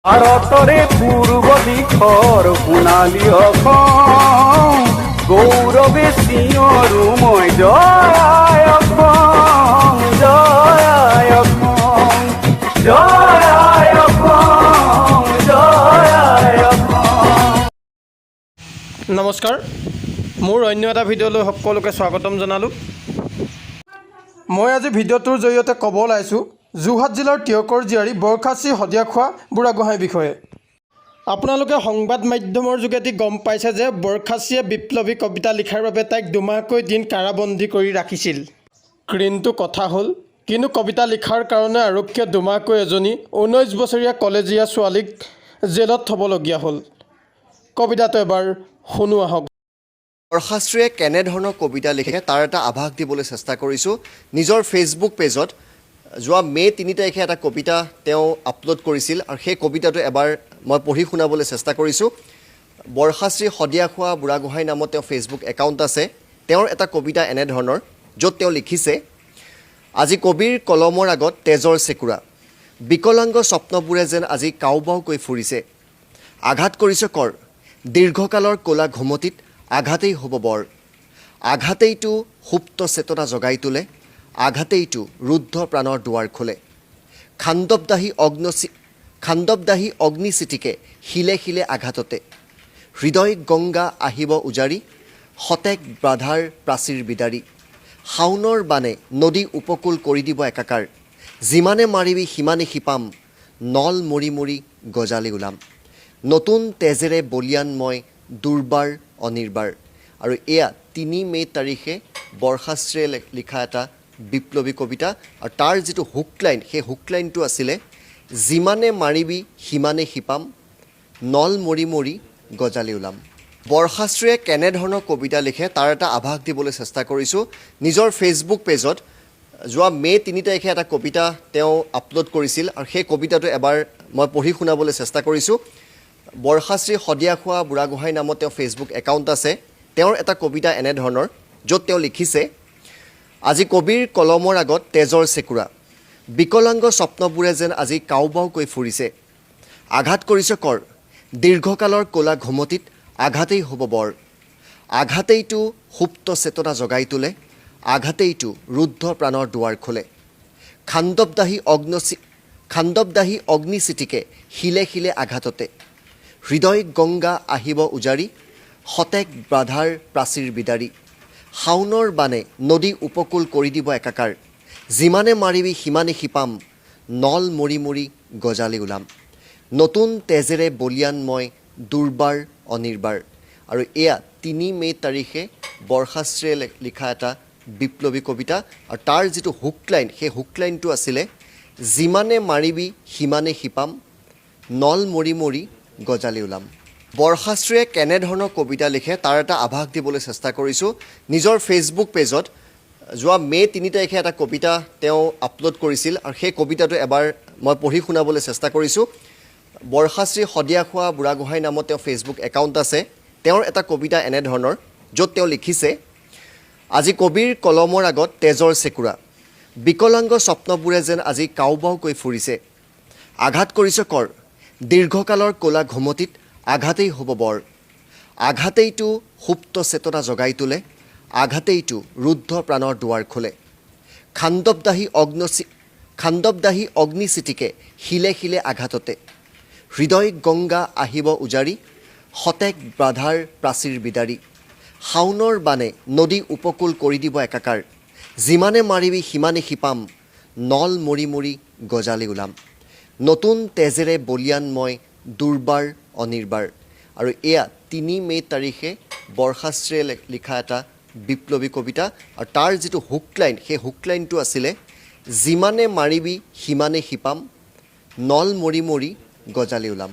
ভাৰতৰে পূৰ্ব দিশৰ সোণালী অসম গৌৰৱে চিঞৰো মই জয় অসম জয় অসম জয় অসম জয় অসম। নমস্কাৰ, মোৰ অন্য এটা ভিডিঅ'লৈ সকলোকে স্বাগতম জনালোঁ। মই আজি ভিডিঅ'টোৰ জৰিয়তে ক'ব ওলাইছোঁ যোৰহাট জিলাৰ টিয়কৰ জীয়াৰী বৰখাচী শদিয়াখোৱা বুঢ়াগোহাঁইৰ বিষয়ে। আপোনালোকে সংবাদ মাধ্যমৰ যোগেদি গম পাইছে যে বৰখাচীয়ে বিপ্লৱী কবিতা লিখাৰ বাবে তাইক দুমাহকৈ দিন কাৰাবন্দী কৰি ৰাখিছিল। কিন্তু কথা হ'ল, কিন্তু কবিতা লিখাৰ কাৰণে আৰক্ষীয়ে দুমাহকৈ এজনী 19 বছৰীয়া কলেজীয়া ছোৱালীক জেলত থ'বলগীয়া হ'ল। কবিতাটো এবাৰ শুনো আহক। বৰখাচীয়ে কেনেধৰণৰ কবিতা লিখে তাৰ এটা আভাস দিবলৈ চেষ্টা কৰিছোঁ। নিজৰ ফেচবুক পেজত যোৱা মে 3 তাৰিখে এটা কবিতা তেওঁ আপলোড কৰিছিল আৰু সেই কবিতাটো এবাৰ মই পঢ়ি শুনাবলৈ চেষ্টা কৰিছোঁ। বৰখাচী শদিয়াখোৱা বুঢ়াগোহাঁই নামত তেওঁ ফেচবুক একাউণ্ট আছে। তেওঁৰ এটা কবিতা এনেধৰণৰ, য'ত তেওঁ লিখিছে, আজি কবিৰ কলমৰ আগত তেজৰ চেকুৰা, বিকলাংগ স্বপ্নবোৰে যেন আজি কাউবাওকৈ ফুৰিছে, আঘাত কৰিছে কৰ, দীৰ্ঘকালৰ ক'লা ঘুমটিত আঘাতেই হ'ব বৰ, আঘাতেইটো সুপ্ত চেতনা জগাই তোলে, আঘাতেইটো ৰুদ্ধ প্ৰাণৰ দুৱাৰ খোলে, খাণ্ডৱদাহী অগ্নিচিতিকে শিলে শিলে আঘাততে, হৃদয় গংগা আহিব উজাৰি, শতেক বাধাৰ প্ৰাচীৰ বিদাৰি, শাওনৰ বানে নদী উপকূল কৰি দিব একাকাৰ, যিমানে মাৰিবি সিমানে শিপাম, নল মৰি মৰি গজালি ওলাম, নতুন তেজেৰে বলিয়ান মই দুৰ্বাৰ অনিৰ্বাৰ। আৰু এয়া 3 মে তাৰিখে বৰখাচীয়ে লিখা এটা বিপ্লৱী কবিতা। আৰু তাৰ যিটো হুকলাইন, সেই হুকলাইনটো আছিলে, যিমানে মাৰিবি সিমানে শিপাম, নল মৰি মৰি গজালি ওলাম। বৰখাচীয়ে কেনেধৰণৰ কবিতা লিখে তাৰ এটা আভাস দিবলৈ চেষ্টা কৰিছোঁ। নিজৰ ফেচবুক পেজত যোৱা মে 3 তাৰিখে এটা কবিতা তেওঁ আপলোড কৰিছিল আৰু সেই কবিতাটো এবাৰ মই পঢ়ি শুনাবলৈ চেষ্টা কৰিছোঁ। বৰখাচী শদিয়াখোৱা বুঢ়াগোহাঁই নামত তেওঁ ফেচবুক একাউণ্ট আছে। তেওঁৰ এটা কবিতা এনেধৰণৰ, য'ত তেওঁ লিখিছে, আজি কবিৰ কলমৰ আগত তেজৰ চেকুৰা, বিকলাংগ স্বপ্নবোৰে যেন আজি কাউবাওকৈ ফুৰিছে, আঘাত কৰিছে কৰ, দীৰ্ঘকালৰ ক'লা ঘুমটিত আঘাতেই হ'ব বৰ, আঘাতেইটো সুপ্ত চেতনা জগাই তোলে, আঘাতেইটো ৰুদ্ধ প্ৰাণৰ দুৱাৰ খোলে, খাণ্ডৱদাহী অগ্নিচিতিকে শিলে শিলে আঘাততে, হৃদয় গংগা আহিব উজাৰি, শতেক বাধাৰ প্ৰাচীৰ বিদাৰি, শাওনৰ বানে নদী উপকূল কৰি দিব একাকাৰ, যিমানে মাৰিবি সিমানে শিপাম, নল মৰি মৰি গজালি ওলাম, নতুন তেজেৰে বলিয়ান মই দুৰ্বাৰ অনিৰ্বাৰ। আৰু এয়া 3 মে তাৰিখে বৰখাচীয়ে লিখা এটা বিপ্লৱী কবিতা। আৰু তাৰ যিটো হুকলাইন, সেই হুকলাইনটো আছিলে, যিমানে মাৰিবি সিমানে শিপাম, নল মৰি মৰি গজালি ওলাম। বৰখাচীয়ে কেনেধৰণৰ কবিতা লিখে তাৰ এটা আভাস দিবলৈ চেষ্টা কৰিছোঁ। নিজৰ ফেচবুক পেজত যোৱা মে 3 তাৰিখে এটা কবিতা তেওঁ আপলোড কৰিছিল আৰু সেই কবিতাটো এবাৰ মই পঢ়ি শুনাবলৈ চেষ্টা কৰিছোঁ। বৰখাচী শদিয়াখোৱা বুঢ়াগোহাঁই নামত তেওঁ ফেচবুক একাউণ্ট আছে। তেওঁৰ এটা কবিতা এনেধৰণৰ, য'ত তেওঁ লিখিছে, আজি কবিৰ কলমৰ আগত তেজৰ চেকুৰা, বিকলাংগ স্বপ্নবোৰে যেন আজি কাউবাওকৈ ফুৰিছে, আঘাত কৰিছে কৰ, দীৰ্ঘকালৰ ক'লা ঘুমটিত আঘাতেই হ'ব বৰ, আঘাতেইটো সুপ্ত চেতনা জগাই তোলে, আঘাতেইটো ৰুদ্ধ প্ৰাণৰ দুৱাৰ খোলে, খাণ্ডৱদাহী অগ্নিচিতিকে শিলে শিলে আঘাততে, হৃদয় গংগা আহিব উজাৰি, শতেক বাধাৰ প্ৰাচীৰ বিদাৰি, শাওনৰ বানে নদী উপকূল কৰি দিব একাকাৰ, যিমানে মাৰিবি সিমানে শিপাম, নল মৰি মৰি গজালি ওলাম, নতুন তেজেৰে বলিয়ান মই দুৰ্বাৰ অনিৰ্বাৰ। আৰু এয়া 3 মে তাৰিখে বৰখাচীয়ে লিখা এটা বিপ্লৱী কবিতা। আৰু তাৰ যিটো হুকলাইন, সেই হুকলাইনটো আছিলে, যিমানে মাৰিবি সিমানে শিপাম, নল মৰি মৰি গজালি ওলাম।